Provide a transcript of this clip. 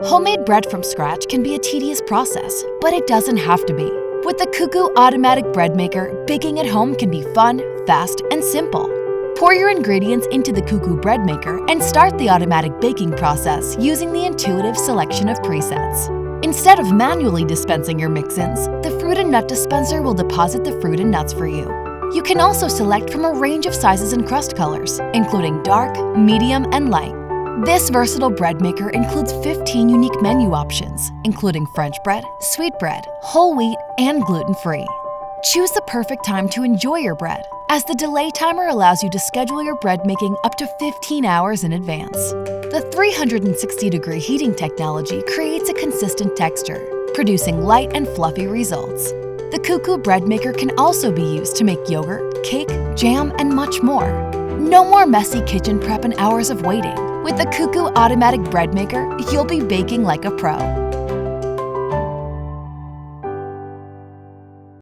Homemade bread from scratch can be a tedious process, but it doesn't have to be. With the CUCKOO Automatic Bread Maker, baking at home can be fun, fast, and simple. Pour your ingredients into the CUCKOO Bread Maker and start the automatic baking process using the intuitive selection of presets. Instead of manually dispensing your mix-ins, the fruit and nut dispenser will deposit the fruit and nuts for you. You can also select from a range of sizes and crust colors, including dark, medium, and light. This versatile bread maker includes 15 unique menu options, including French bread, sweetbread, whole wheat, and gluten-free. Choose the perfect time to enjoy your bread, as the delay timer allows you to schedule your bread making up to 15 hours in advance. The 360-degree heating technology creates a consistent texture, producing light and fluffy results. The CUCKOO Bread Maker can also be used to make yogurt, cake, jam, and much more. No more messy kitchen prep and hours of waiting. With the CUCKOO Automatic Bread Maker, you'll be baking like a pro.